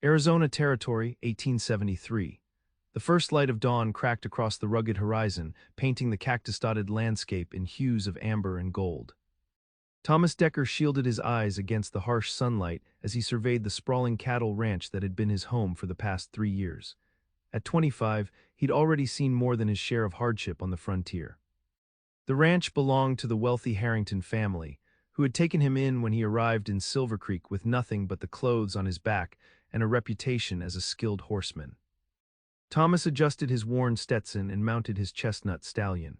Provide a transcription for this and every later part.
Arizona Territory, 1873. The first light of dawn cracked across the rugged horizon, painting the cactus-dotted landscape in hues of amber and gold. Thomas Decker shielded his eyes against the harsh sunlight as he surveyed the sprawling cattle ranch that had been his home for the past 3 years. At 25, he'd already seen more than his share of hardship on the frontier. The ranch belonged to the wealthy Harrington family, who had taken him in when he arrived in Silver Creek with nothing but the clothes on his back and a reputation as a skilled horseman. Thomas adjusted his worn Stetson and mounted his chestnut stallion.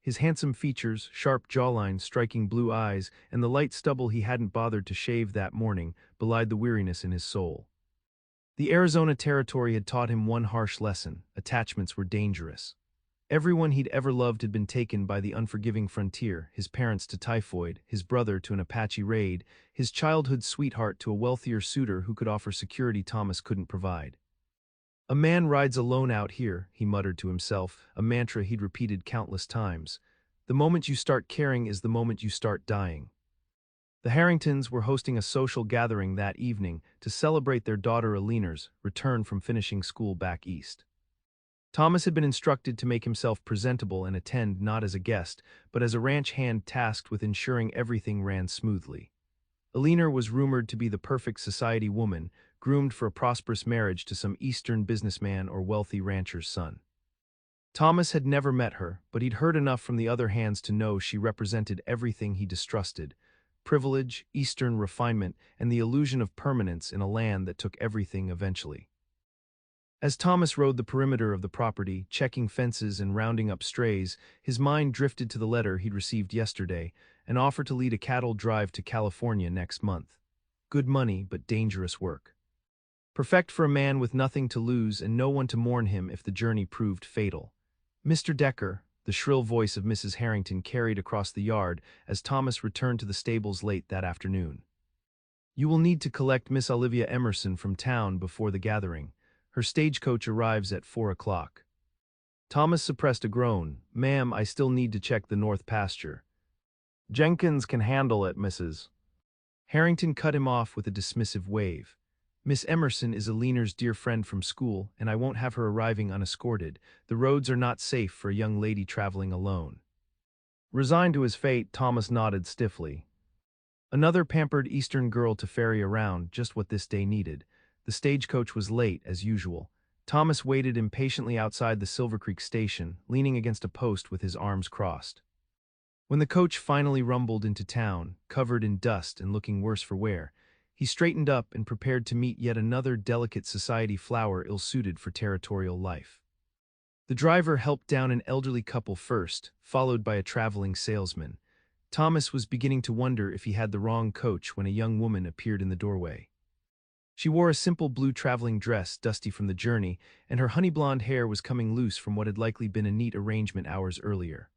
His handsome features, sharp jawline, striking blue eyes, and the light stubble he hadn't bothered to shave that morning belied the weariness in his soul. The Arizona Territory had taught him one harsh lesson: attachments were dangerous. Everyone he'd ever loved had been taken by the unforgiving frontier, his parents to typhoid, his brother to an Apache raid, his childhood sweetheart to a wealthier suitor who could offer security Thomas couldn't provide. "A man rides alone out here," he muttered to himself, a mantra he'd repeated countless times. "The moment you start caring is the moment you start dying." The Harringtons were hosting a social gathering that evening to celebrate their daughter Alina's return from finishing school back east. Thomas had been instructed to make himself presentable and attend not as a guest, but as a ranch hand tasked with ensuring everything ran smoothly. Alina was rumored to be the perfect society woman, groomed for a prosperous marriage to some Eastern businessman or wealthy rancher's son. Thomas had never met her, but he'd heard enough from the other hands to know she represented everything he distrusted: privilege, Eastern refinement, and the illusion of permanence in a land that took everything eventually. As Thomas rode the perimeter of the property, checking fences and rounding up strays, his mind drifted to the letter he'd received yesterday, an offer to lead a cattle drive to California next month. Good money, but dangerous work. Perfect for a man with nothing to lose and no one to mourn him if the journey proved fatal. "Mr. Decker," the shrill voice of Mrs. Harrington carried across the yard as Thomas returned to the stables late that afternoon. "You will need to collect Miss Olivia Emerson from town before the gathering. Her stagecoach arrives at 4 o'clock. Thomas suppressed a groan. "Ma'am, I still need to check the north pasture." "Jenkins can handle it, Mrs." Harrington cut him off with a dismissive wave. "Miss Emerson is Alina's dear friend from school, and I won't have her arriving unescorted. The roads are not safe for a young lady traveling alone." Resigned to his fate, Thomas nodded stiffly. Another pampered Eastern girl to ferry around, just what this day needed. The stagecoach was late, as usual. Thomas waited impatiently outside the Silver Creek station, leaning against a post with his arms crossed. When the coach finally rumbled into town, covered in dust and looking worse for wear, he straightened up and prepared to meet yet another delicate society flower ill-suited for territorial life. The driver helped down an elderly couple first, followed by a traveling salesman. Thomas was beginning to wonder if he had the wrong coach when a young woman appeared in the doorway. She wore a simple blue traveling dress, dusty from the journey, and her honey-blonde hair was coming loose from what had likely been a neat arrangement hours earlier.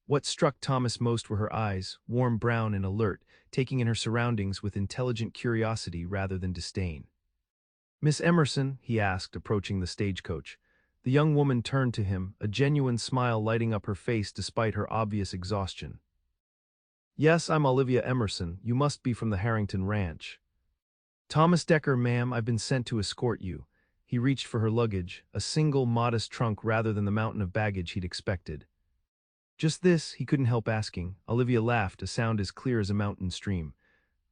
What struck Thomas most were her eyes, warm brown and alert, taking in her surroundings with intelligent curiosity rather than disdain. "Miss Emerson?" he asked, approaching the stagecoach. The young woman turned to him, a genuine smile lighting up her face despite her obvious exhaustion. "Yes, I'm Olivia Emerson. You must be from the Harrington Ranch." "Thomas Decker, ma'am, I've been sent to escort you." He reached for her luggage, a single modest trunk rather than the mountain of baggage he'd expected. "Just this?" he couldn't help asking. Olivia laughed, a sound as clear as a mountain stream.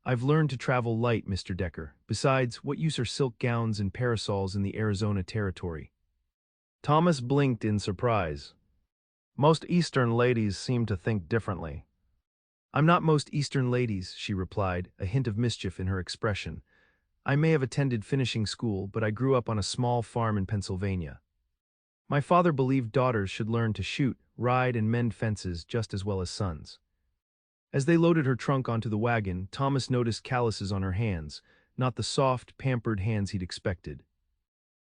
"I've learned to travel light, Mr. Decker. Besides, what use are silk gowns and parasols in the Arizona Territory?" Thomas blinked in surprise. "Most Eastern ladies seem to think differently." "I'm not most Eastern ladies," she replied, a hint of mischief in her expression. "I may have attended finishing school, but I grew up on a small farm in Pennsylvania. My father believed daughters should learn to shoot, ride, and mend fences just as well as sons." As they loaded her trunk onto the wagon, Thomas noticed calluses on her hands, not the soft, pampered hands he'd expected.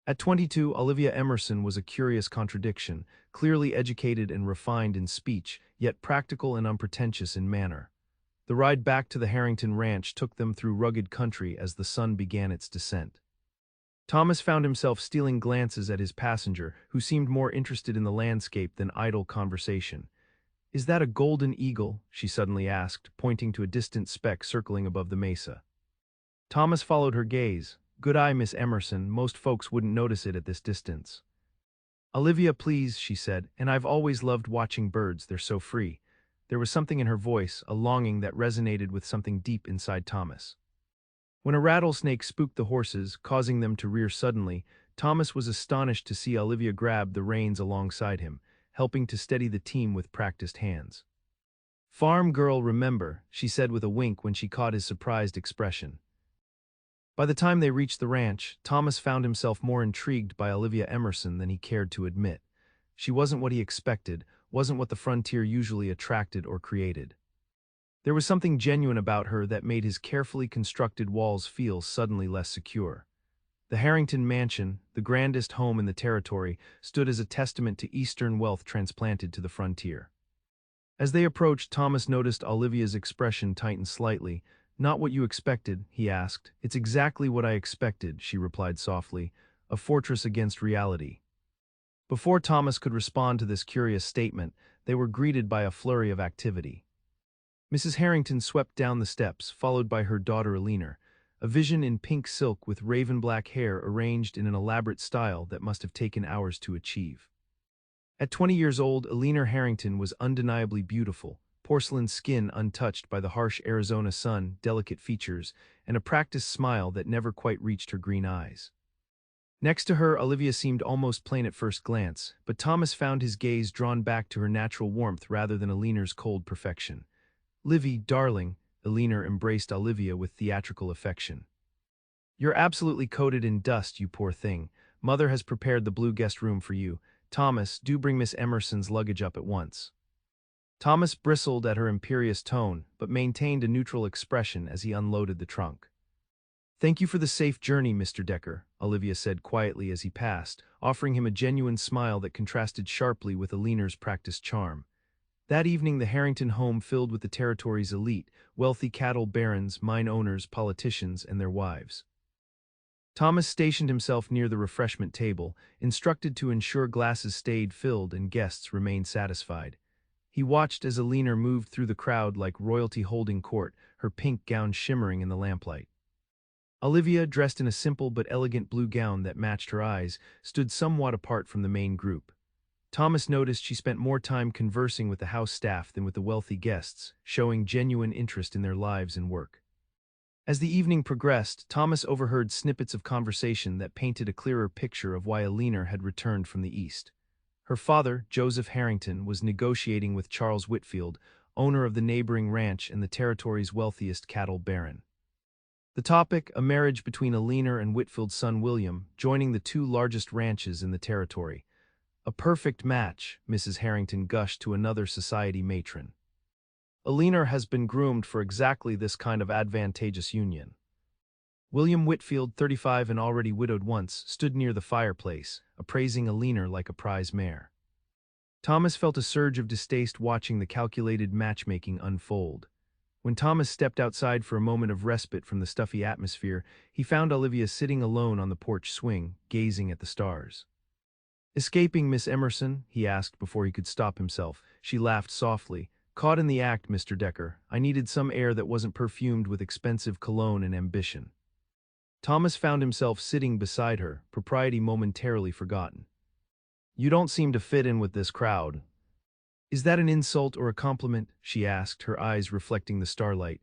At 22, Olivia Emerson was a curious contradiction, clearly educated and refined in speech, yet practical and unpretentious in manner. The ride back to the Harrington Ranch took them through rugged country as the sun began its descent. Thomas found himself stealing glances at his passenger, who seemed more interested in the landscape than idle conversation. "Is that a golden eagle?" she suddenly asked, pointing to a distant speck circling above the mesa. Thomas followed her gaze. Good eye, Miss Emerson. Most folks wouldn't notice it at this distance. Olivia, please, she said, and I've always loved watching birds, they're so free. There was something in her voice, a longing that resonated with something deep inside Thomas. When a rattlesnake spooked the horses, causing them to rear suddenly, Thomas was astonished to see Olivia grab the reins alongside him, helping to steady the team with practiced hands. Farm girl, remember, she said with a wink when she caught his surprised expression. By the time they reached the ranch, Thomas found himself more intrigued by Olivia Emerson than he cared to admit. She wasn't what he expected, wasn't what the frontier usually attracted or created. There was something genuine about her that made his carefully constructed walls feel suddenly less secure. The Harrington Mansion, the grandest home in the territory, stood as a testament to Eastern wealth transplanted to the frontier. As they approached, Thomas noticed Olivia's expression tighten slightly. Not what you expected, he asked. It's exactly what I expected, she replied softly, a fortress against reality. Before Thomas could respond to this curious statement, they were greeted by a flurry of activity. Mrs. Harrington swept down the steps, followed by her daughter Alina, a vision in pink silk with raven-black hair arranged in an elaborate style that must have taken hours to achieve. At 20 years old, Alina Harrington was undeniably beautiful, porcelain skin untouched by the harsh Arizona sun, delicate features, and a practiced smile that never quite reached her green eyes. Next to her, Olivia seemed almost plain at first glance, but Thomas found his gaze drawn back to her natural warmth rather than Alina's cold perfection. Livy, darling, Alina embraced Olivia with theatrical affection. You're absolutely coated in dust, you poor thing. Mother has prepared the blue guest room for you. Thomas, do bring Miss Emerson's luggage up at once. Thomas bristled at her imperious tone, but maintained a neutral expression as he unloaded the trunk. Thank you for the safe journey, Mr. Decker, Olivia said quietly as he passed, offering him a genuine smile that contrasted sharply with Alina's practiced charm. That evening, the Harrington home filled with the territory's elite, wealthy cattle barons, mine owners, politicians, and their wives. Thomas stationed himself near the refreshment table, instructed to ensure glasses stayed filled and guests remained satisfied. He watched as Alina moved through the crowd like royalty holding court, her pink gown shimmering in the lamplight. Olivia, dressed in a simple but elegant blue gown that matched her eyes, stood somewhat apart from the main group. Thomas noticed she spent more time conversing with the house staff than with the wealthy guests, showing genuine interest in their lives and work. As the evening progressed, Thomas overheard snippets of conversation that painted a clearer picture of why Alina had returned from the East. Her father, Joseph Harrington, was negotiating with Charles Whitfield, owner of the neighboring ranch and the territory's wealthiest cattle baron. The topic, a marriage between Alina and Whitfield's son William, joining the two largest ranches in the territory. A perfect match, Mrs. Harrington gushed to another society matron. Alina has been groomed for exactly this kind of advantageous union. William Whitfield, 35 and already widowed once, stood near the fireplace, appraising Alina like a prize mare. Thomas felt a surge of distaste watching the calculated matchmaking unfold. When Thomas stepped outside for a moment of respite from the stuffy atmosphere, he found Olivia sitting alone on the porch swing, gazing at the stars. Escaping Miss Emerson? He asked before he could stop himself. She laughed softly. Caught in the act, Mr. Decker. I needed some air that wasn't perfumed with expensive cologne and ambition. Thomas found himself sitting beside her, propriety momentarily forgotten. You don't seem to fit in with this crowd. Is that an insult or a compliment? She asked, her eyes reflecting the starlight.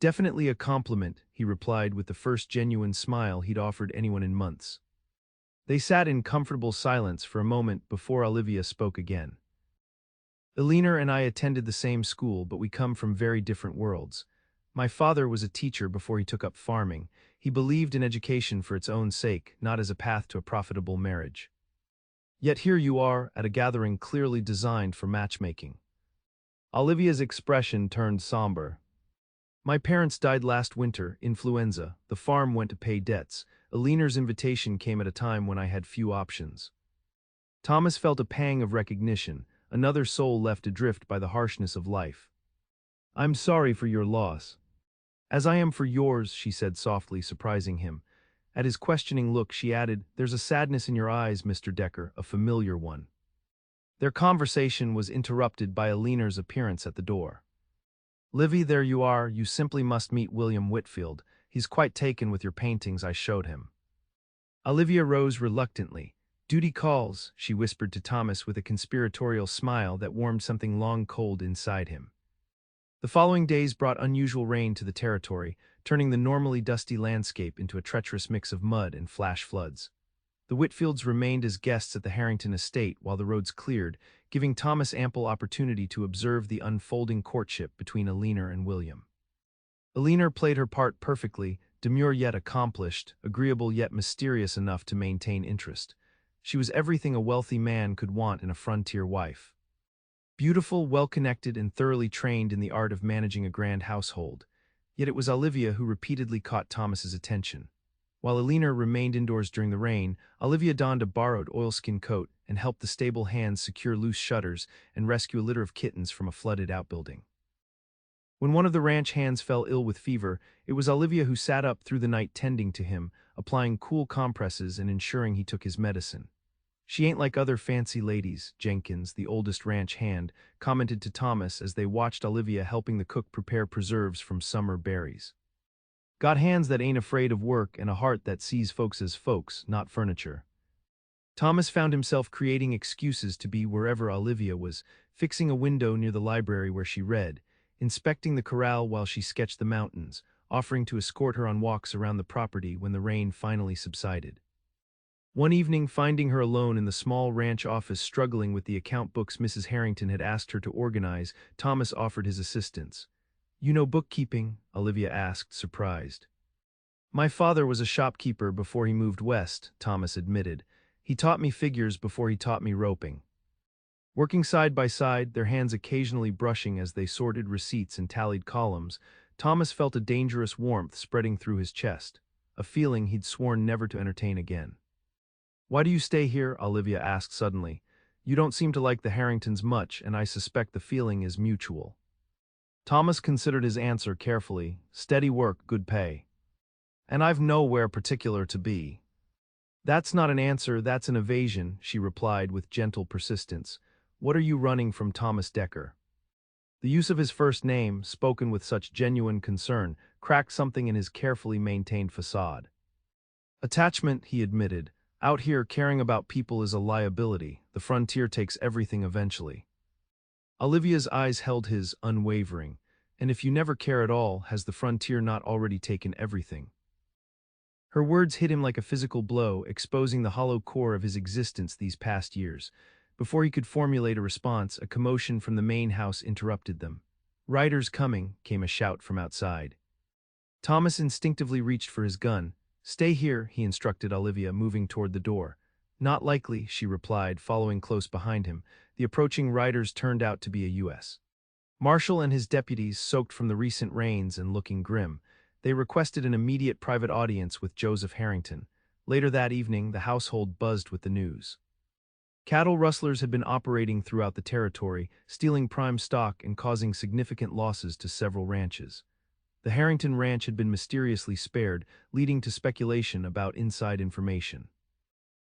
Definitely a compliment, he replied with the first genuine smile he'd offered anyone in months. They sat in comfortable silence for a moment before Olivia spoke again. Alina and I attended the same school, but we come from very different worlds. My father was a teacher before he took up farming. He believed in education for its own sake, not as a path to a profitable marriage. Yet here you are, at a gathering clearly designed for matchmaking. Olivia's expression turned somber. My parents died last winter, influenza. The farm went to pay debts. Alina's invitation came at a time when I had few options. Thomas felt a pang of recognition, another soul left adrift by the harshness of life. I'm sorry for your loss. As I am for yours, she said softly, surprising him. At his questioning look, she added, There's a sadness in your eyes, Mr. Decker, a familiar one. Their conversation was interrupted by Alina's appearance at the door. Livy, there you are. You simply must meet William Whitfield. He's quite taken with your paintings I showed him. Olivia rose reluctantly. Duty calls, she whispered to Thomas with a conspiratorial smile that warmed something long cold inside him. The following days brought unusual rain to the territory, turning the normally dusty landscape into a treacherous mix of mud and flash floods. The Whitfields remained as guests at the Harrington estate while the roads cleared, giving Thomas ample opportunity to observe the unfolding courtship between Eleanor and William. Eleanor played her part perfectly, demure yet accomplished, agreeable yet mysterious enough to maintain interest. She was everything a wealthy man could want in a frontier wife. Beautiful, well-connected, and thoroughly trained in the art of managing a grand household. Yet it was Olivia who repeatedly caught Thomas's attention. While Eleanor remained indoors during the rain, Olivia donned a borrowed oilskin coat and helped the stable hands secure loose shutters and rescue a litter of kittens from a flooded outbuilding. When one of the ranch hands fell ill with fever, it was Olivia who sat up through the night tending to him, applying cool compresses and ensuring he took his medicine. She ain't like other fancy ladies, Jenkins, the oldest ranch hand, commented to Thomas as they watched Olivia helping the cook prepare preserves from summer berries. Got hands that ain't afraid of work and a heart that sees folks as folks, not furniture. Thomas found himself creating excuses to be wherever Olivia was, fixing a window near the library where she read, inspecting the corral while she sketched the mountains, offering to escort her on walks around the property when the rain finally subsided. One evening, finding her alone in the small ranch office struggling with the account books Mrs. Harrington had asked her to organize, Thomas offered his assistance. "You know bookkeeping?" Olivia asked, surprised. "My father was a shopkeeper before he moved west," Thomas admitted. "He taught me figures before he taught me roping." Working side by side, their hands occasionally brushing as they sorted receipts and tallied columns, Thomas felt a dangerous warmth spreading through his chest, a feeling he'd sworn never to entertain again. "Why do you stay here?" Olivia asked suddenly. "You don't seem to like the Harringtons much, and I suspect the feeling is mutual." Thomas considered his answer carefully. "Steady work, good pay. And I've nowhere particular to be." "That's not an answer, that's an evasion," she replied with gentle persistence. "What are you running from, Thomas Decker?" The use of his first name, spoken with such genuine concern, cracked something in his carefully maintained facade. "Attachment," he admitted. "Out here, caring about people is a liability. The frontier takes everything eventually." Olivia's eyes held his, unwavering. "And if you never care at all, has the frontier not already taken everything?" Her words hit him like a physical blow, exposing the hollow core of his existence these past years. Before he could formulate a response, a commotion from the main house interrupted them. "Riders coming," came a shout from outside. Thomas instinctively reached for his gun. "Stay here," he instructed Olivia, moving toward the door. "Not likely," she replied, following close behind him. The approaching riders turned out to be a U.S. Marshal and his deputies, soaked from the recent rains and looking grim. They requested an immediate private audience with Joseph Harrington. Later that evening, the household buzzed with the news. Cattle rustlers had been operating throughout the territory, stealing prime stock and causing significant losses to several ranches. The Harrington ranch had been mysteriously spared, leading to speculation about inside information.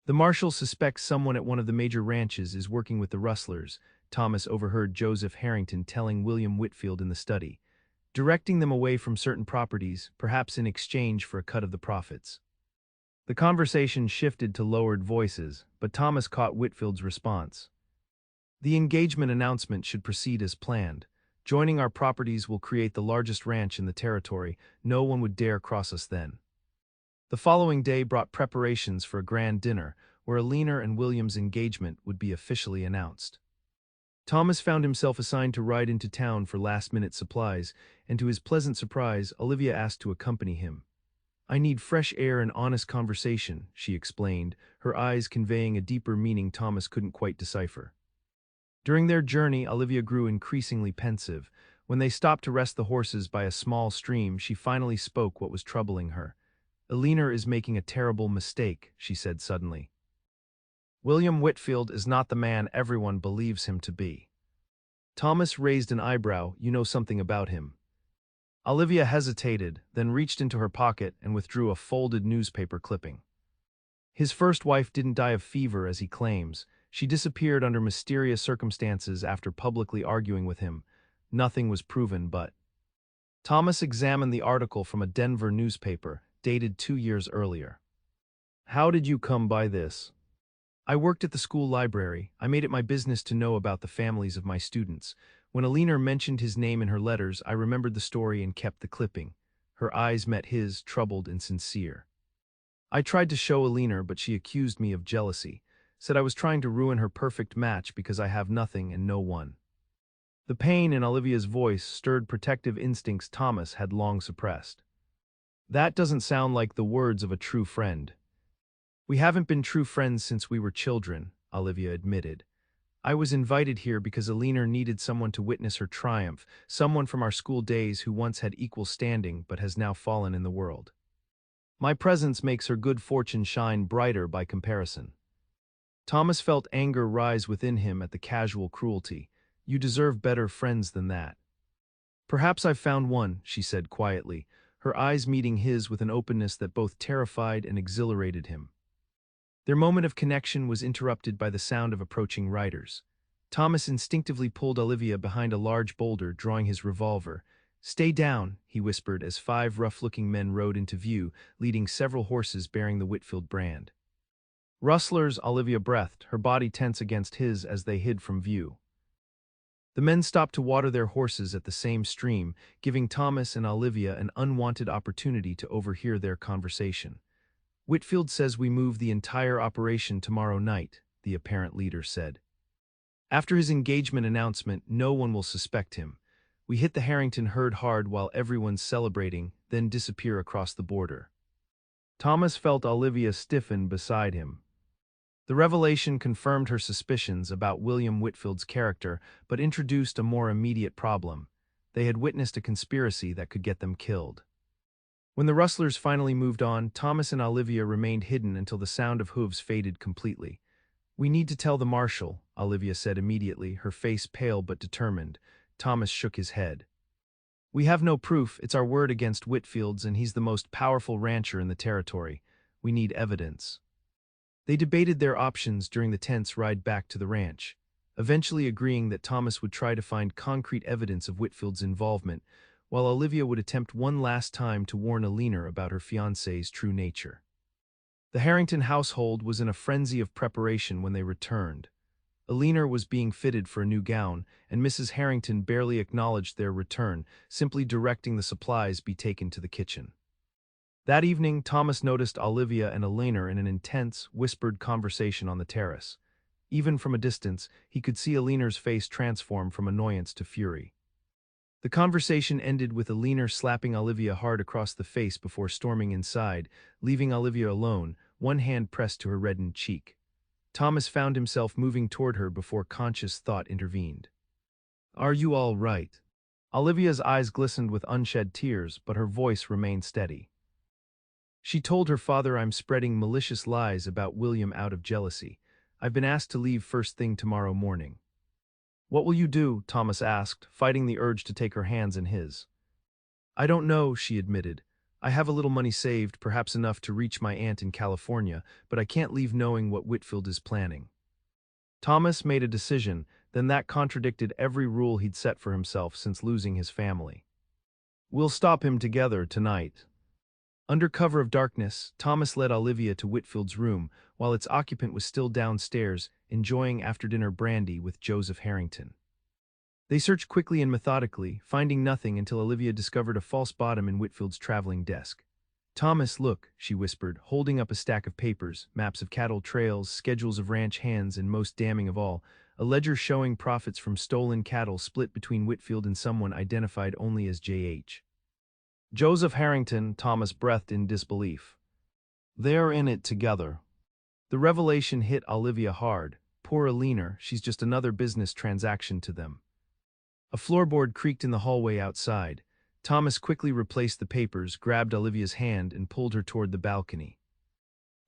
"The marshal suspects someone at one of the major ranches is working with the rustlers," Thomas overheard Joseph Harrington telling William Whitfield in the study, "directing them away from certain properties, perhaps in exchange for a cut of the profits." The conversation shifted to lowered voices, but Thomas caught Whitfield's response. "The engagement announcement should proceed as planned. Joining our properties will create the largest ranch in the territory. No one would dare cross us then." The following day brought preparations for a grand dinner, where Eleanor and William's engagement would be officially announced. Thomas found himself assigned to ride into town for last-minute supplies, and to his pleasant surprise, Olivia asked to accompany him. "I need fresh air and honest conversation," she explained, her eyes conveying a deeper meaning Thomas couldn't quite decipher. During their journey, Olivia grew increasingly pensive. When they stopped to rest the horses by a small stream, she finally spoke what was troubling her. "Eleanor is making a terrible mistake," she said suddenly. "William Whitfield is not the man everyone believes him to be." Thomas raised an eyebrow. "You know something about him." Olivia hesitated, then reached into her pocket and withdrew a folded newspaper clipping. "His first wife didn't die of fever, as he claims. She disappeared under mysterious circumstances after publicly arguing with him. Nothing was proven but..." Thomas examined the article from a Denver newspaper, dated 2 years earlier. How did you come by this? I worked at the school library. I made it my business to know about the families of my students. When Alina mentioned his name in her letters, I remembered the story and kept the clipping. Her eyes met his, troubled and sincere. I tried to show Alina, but she accused me of jealousy, said I was trying to ruin her perfect match because I have nothing and no one. The pain in Olivia's voice stirred protective instincts Thomas had long suppressed. That doesn't sound like the words of a true friend. We haven't been true friends since we were children, Olivia admitted. I was invited here because Alina needed someone to witness her triumph, someone from our school days who once had equal standing but has now fallen in the world. My presence makes her good fortune shine brighter by comparison. Thomas felt anger rise within him at the casual cruelty. You deserve better friends than that. Perhaps I've found one, she said quietly, her eyes meeting his with an openness that both terrified and exhilarated him. Their moment of connection was interrupted by the sound of approaching riders. Thomas instinctively pulled Olivia behind a large boulder, drawing his revolver. Stay down, he whispered as 5 rough-looking men rode into view, leading several horses bearing the Whitfield brand. Rustlers, Olivia breathed, her body tense against his as they hid from view. The men stopped to water their horses at the same stream, giving Thomas and Olivia an unwanted opportunity to overhear their conversation. Whitfield says we move the entire operation tomorrow night, the apparent leader said. After his engagement announcement, no one will suspect him. We hit the Harrington herd hard while everyone's celebrating, then disappear across the border. Thomas felt Olivia stiffen beside him. The revelation confirmed her suspicions about William Whitfield's character, but introduced a more immediate problem. They had witnessed a conspiracy that could get them killed. When the rustlers finally moved on, Thomas and Olivia remained hidden until the sound of hooves faded completely. We need to tell the marshal, Olivia said immediately, her face pale but determined. Thomas shook his head. We have no proof, it's our word against Whitfield's, and he's the most powerful rancher in the territory. We need evidence. They debated their options during the tense ride back to the ranch, eventually agreeing that Thomas would try to find concrete evidence of Whitfield's involvement, while Olivia would attempt one last time to warn Alina about her fiancé's true nature. The Harrington household was in a frenzy of preparation when they returned. Alina was being fitted for a new gown, and Mrs. Harrington barely acknowledged their return, simply directing the supplies be taken to the kitchen. That evening, Thomas noticed Olivia and Alina in an intense, whispered conversation on the terrace. Even from a distance, he could see Alina's face transform from annoyance to fury. The conversation ended with Alina slapping Olivia hard across the face before storming inside, leaving Olivia alone, one hand pressed to her reddened cheek. Thomas found himself moving toward her before conscious thought intervened. Are you all right? Olivia's eyes glistened with unshed tears, but her voice remained steady. She told her father I'm spreading malicious lies about William out of jealousy. I've been asked to leave first thing tomorrow morning. What will you do? Thomas asked, fighting the urge to take her hands in his. I don't know, she admitted. I have a little money saved, perhaps enough to reach my aunt in California, but I can't leave knowing what Whitfield is planning. Thomas made a decision, then that contradicted every rule he'd set for himself since losing his family. We'll stop him together tonight. Under cover of darkness, Thomas led Olivia to Whitfield's room, while its occupant was still downstairs, enjoying after-dinner brandy with Joseph Harrington. They searched quickly and methodically, finding nothing until Olivia discovered a false bottom in Whitfield's traveling desk. Thomas, look, she whispered, holding up a stack of papers, maps of cattle trails, schedules of ranch hands, and most damning of all, a ledger showing profits from stolen cattle split between Whitfield and someone identified only as J.H. Joseph Harrington. Thomas breathed in disbelief. They're in it together. The revelation hit Olivia hard. Poor Alina, she's just another business transaction to them. A floorboard creaked in the hallway outside. Thomas quickly replaced the papers, grabbed Olivia's hand, and pulled her toward the balcony.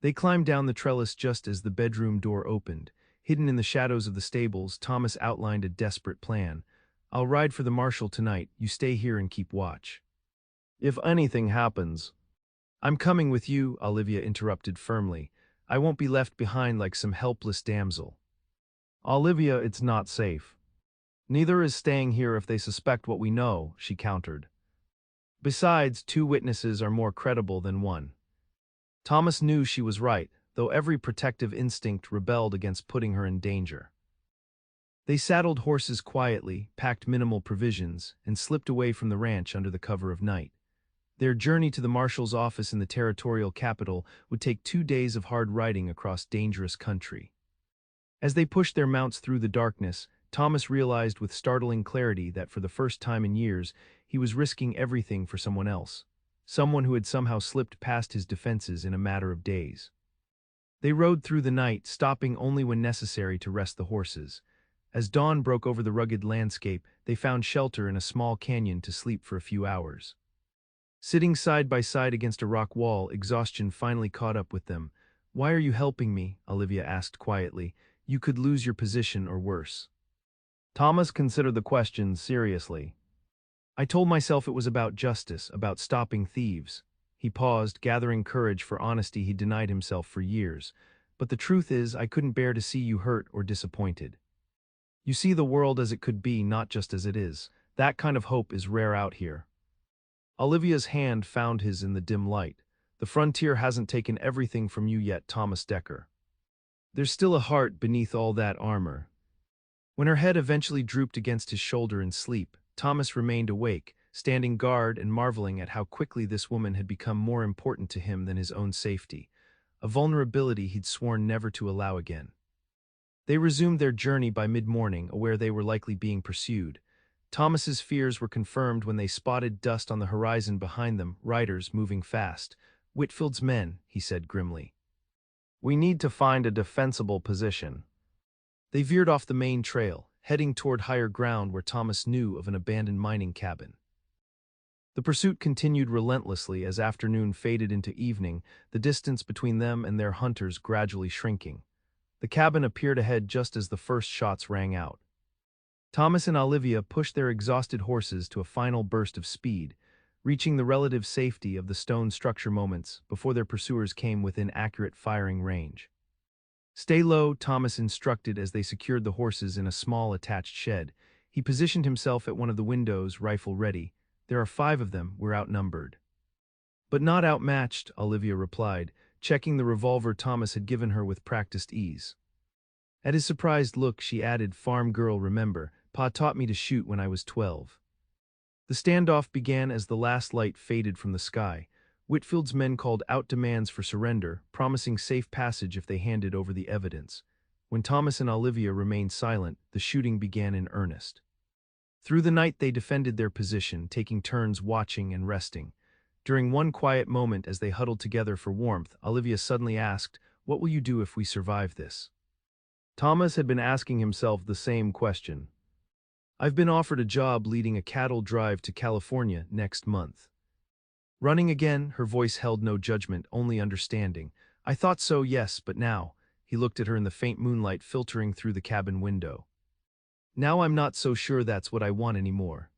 They climbed down the trellis just as the bedroom door opened. Hidden in the shadows of the stables, Thomas outlined a desperate plan. I'll ride for the marshal tonight. You stay here and keep watch. If anything happens. I'm coming with you, Olivia interrupted firmly. I won't be left behind like some helpless damsel. Olivia, it's not safe. Neither is staying here if they suspect what we know, she countered. Besides, two witnesses are more credible than one. Thomas knew she was right, though every protective instinct rebelled against putting her in danger. They saddled horses quietly, packed minimal provisions, and slipped away from the ranch under the cover of night. Their journey to the marshal's office in the territorial capital would take 2 days of hard riding across dangerous country. As they pushed their mounts through the darkness, Thomas realized with startling clarity that for the first time in years, he was risking everything for someone else, someone who had somehow slipped past his defenses in a matter of days. They rode through the night, stopping only when necessary to rest the horses. As dawn broke over the rugged landscape, they found shelter in a small canyon to sleep for a few hours. Sitting side by side against a rock wall, exhaustion finally caught up with them. "Why are you helping me?" Olivia asked quietly. "You could lose your position or worse." Thomas considered the question seriously. "I told myself it was about justice, about stopping thieves." He paused, gathering courage for honesty he'd denied himself for years. "But the truth is, I couldn't bear to see you hurt or disappointed. You see the world as it could be, not just as it is. That kind of hope is rare out here." Olivia's hand found his in the dim light. "The frontier hasn't taken everything from you yet, Thomas Decker. There's still a heart beneath all that armor." When her head eventually drooped against his shoulder in sleep, Thomas remained awake, standing guard and marveling at how quickly this woman had become more important to him than his own safety, a vulnerability he'd sworn never to allow again. They resumed their journey by mid-morning, aware they were likely being pursued. Thomas's fears were confirmed when they spotted dust on the horizon behind them, riders moving fast. "Whitfield's men," he said grimly. "We need to find a defensible position." They veered off the main trail, heading toward higher ground where Thomas knew of an abandoned mining cabin. The pursuit continued relentlessly as afternoon faded into evening, the distance between them and their hunters gradually shrinking. The cabin appeared ahead just as the first shots rang out. Thomas and Olivia pushed their exhausted horses to a final burst of speed, reaching the relative safety of the stone structure moments before their pursuers came within accurate firing range. "Stay low," Thomas instructed as they secured the horses in a small attached shed. He positioned himself at one of the windows, rifle ready. "There are 5 of them, we're outnumbered." "But not outmatched," Olivia replied, checking the revolver Thomas had given her with practiced ease. At his surprised look, she added, "Farm girl, remember, Pa taught me to shoot when I was 12. The standoff began as the last light faded from the sky. Whitfield's men called out demands for surrender, promising safe passage if they handed over the evidence. When Thomas and Olivia remained silent, the shooting began in earnest. Through the night they defended their position, taking turns watching and resting. During one quiet moment as they huddled together for warmth, Olivia suddenly asked, "What will you do if we survive this?" Thomas had been asking himself the same question. "I've been offered a job leading a cattle drive to California next month." Running again, her voice held no judgment, only understanding. "I thought so, yes, but now," he looked at her in the faint moonlight filtering through the cabin window. "Now I'm not so sure that's what I want anymore."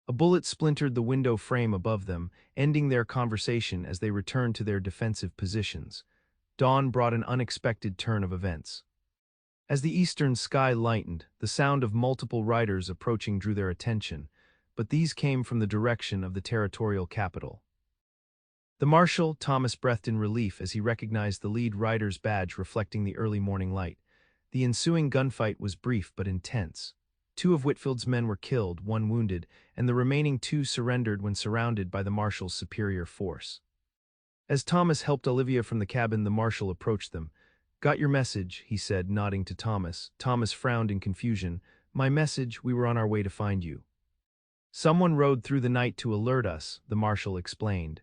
A bullet splintered the window frame above them, ending their conversation as they returned to their defensive positions. Dawn brought an unexpected turn of events. As the eastern sky lightened, the sound of multiple riders approaching drew their attention, but these came from the direction of the territorial capital. The marshal, Thomas breathed in relief as he recognized the lead rider's badge reflecting the early morning light. The ensuing gunfight was brief but intense. 2 of Whitfield's men were killed, 1 wounded, and the remaining 2 surrendered when surrounded by the marshal's superior force. As Thomas helped Olivia from the cabin, the marshal approached them. "Got your message," he said, nodding to Thomas. Thomas frowned in confusion. "My message, we were on our way to find you." "Someone rode through the night to alert us," the marshal explained.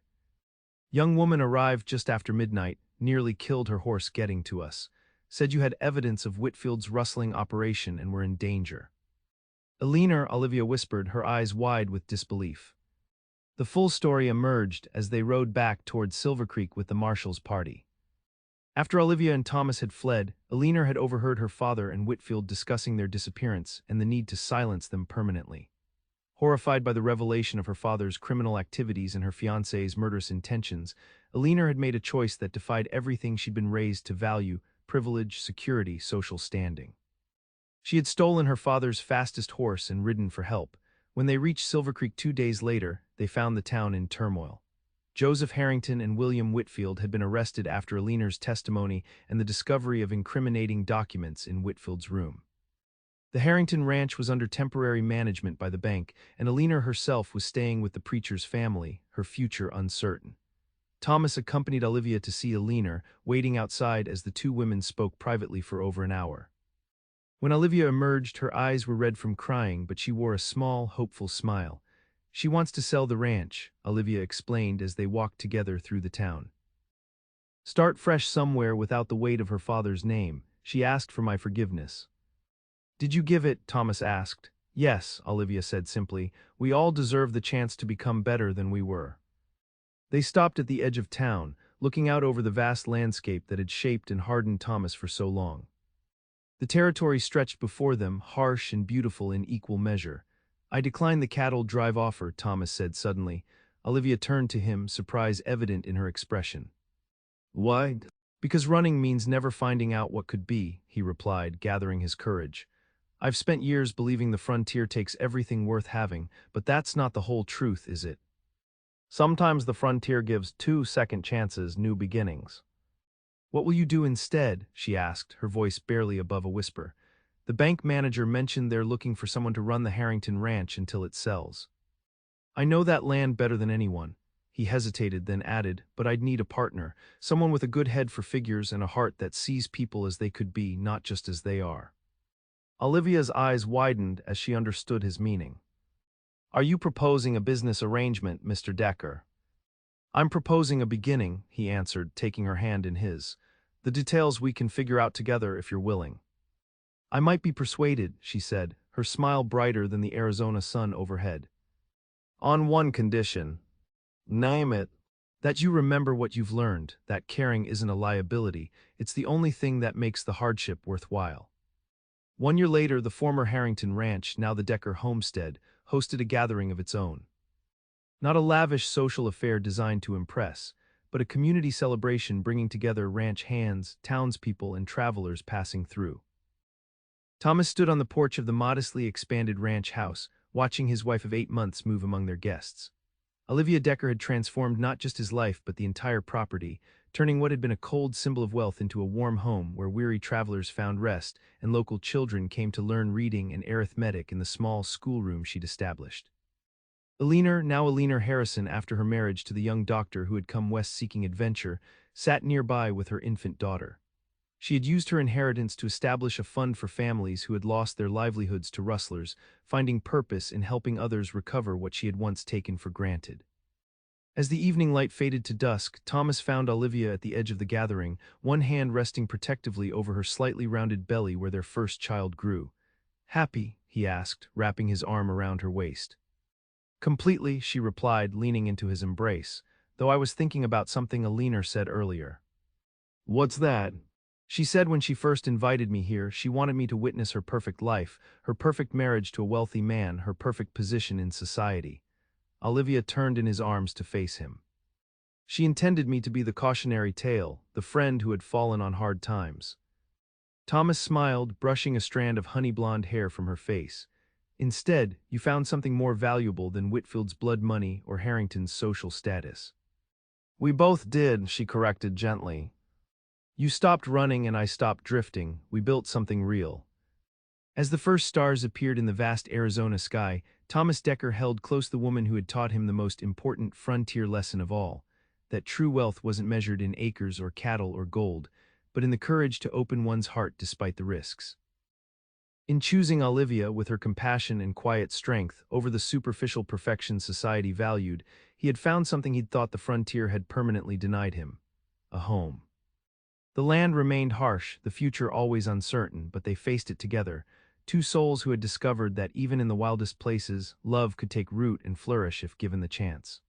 "Young woman arrived just after midnight, nearly killed her horse getting to us. Said you had evidence of Whitfield's rustling operation and were in danger." "Eleanor," Olivia whispered, her eyes wide with disbelief. The full story emerged as they rode back towards Silver Creek with the marshal's party. After Olivia and Thomas had fled, Eleanor had overheard her father and Whitfield discussing their disappearance and the need to silence them permanently. Horrified by the revelation of her father's criminal activities and her fiancé's murderous intentions, Eleanor had made a choice that defied everything she'd been raised to value: privilege, security, social standing. She had stolen her father's fastest horse and ridden for help. When they reached Silver Creek 2 days later, they found the town in turmoil. Joseph Harrington and William Whitfield had been arrested after Aliner's testimony and the discovery of incriminating documents in Whitfield's room. The Harrington Ranch was under temporary management by the bank, and Aliner herself was staying with the preacher's family, her future uncertain. Thomas accompanied Olivia to see Aliner, waiting outside as the two women spoke privately for over an hour. When Olivia emerged, her eyes were red from crying, but she wore a small, hopeful smile. "She wants to sell the ranch," Olivia explained as they walked together through the town. "Start fresh somewhere without the weight of her father's name. She asked for my forgiveness." "Did you give it?" Thomas asked. "Yes," Olivia said simply. "We all deserve the chance to become better than we were." They stopped at the edge of town, looking out over the vast landscape that had shaped and hardened Thomas for so long. The territory stretched before them, harsh and beautiful in equal measure. "I decline the cattle drive offer," Thomas said suddenly. Olivia turned to him, surprise evident in her expression. "Why?" "Because running means never finding out what could be," he replied, gathering his courage. "I've spent years believing the frontier takes everything worth having, but that's not the whole truth, is it? Sometimes the frontier gives 2 second chances, new beginnings." "What will you do instead?" she asked, her voice barely above a whisper. "The bank manager mentioned they're looking for someone to run the Harrington Ranch until it sells." "I know that land better than anyone." He hesitated, then added, "But I'd need a partner, someone with a good head for figures and a heart that sees people as they could be, not just as they are." Olivia's eyes widened as she understood his meaning. "Are you proposing a business arrangement, Mr. Decker?" "I'm proposing a beginning," he answered, taking her hand in his. "The details we can figure out together if you're willing." "I might be persuaded," she said, her smile brighter than the Arizona sun overhead. "On one condition." "Name it." "That you remember what you've learned, that caring isn't a liability, it's the only thing that makes the hardship worthwhile." 1 year later, the former Harrington Ranch, now the Decker homestead, hosted a gathering of its own. Not a lavish social affair designed to impress, but a community celebration bringing together ranch hands, townspeople, and travelers passing through. Thomas stood on the porch of the modestly expanded ranch house, watching his wife of 8 months move among their guests. Olivia Decker had transformed not just his life but the entire property, turning what had been a cold symbol of wealth into a warm home where weary travelers found rest and local children came to learn reading and arithmetic in the small schoolroom she'd established. Aliner Harrison, after her marriage to the young doctor who had come west seeking adventure, sat nearby with her infant daughter. She had used her inheritance to establish a fund for families who had lost their livelihoods to rustlers, finding purpose in helping others recover what she had once taken for granted. As the evening light faded to dusk, Thomas found Olivia at the edge of the gathering, one hand resting protectively over her slightly rounded belly where their first child grew. "Happy?" he asked, wrapping his arm around her waist. "Completely," she replied, leaning into his embrace, "though I was thinking about something Aliner said earlier." "What's that?" "She said when she first invited me here, she wanted me to witness her perfect life, her perfect marriage to a wealthy man, her perfect position in society." Olivia turned in his arms to face him. "She intended me to be the cautionary tale, the friend who had fallen on hard times." Thomas smiled, brushing a strand of honey-blonde hair from her face. "Instead, you found something more valuable than Whitfield's blood money or Harrington's social status." "We both did," she corrected gently. "You stopped running and I stopped drifting. We built something real." As the first stars appeared in the vast Arizona sky, Thomas Decker held close the woman who had taught him the most important frontier lesson of all, that true wealth wasn't measured in acres or cattle or gold, but in the courage to open one's heart despite the risks. In choosing Olivia, with her compassion and quiet strength, over the superficial perfection society valued, he had found something he'd thought the frontier had permanently denied him: a home. The land remained harsh, the future always uncertain, but they faced it together, two souls who had discovered that even in the wildest places, love could take root and flourish if given the chance.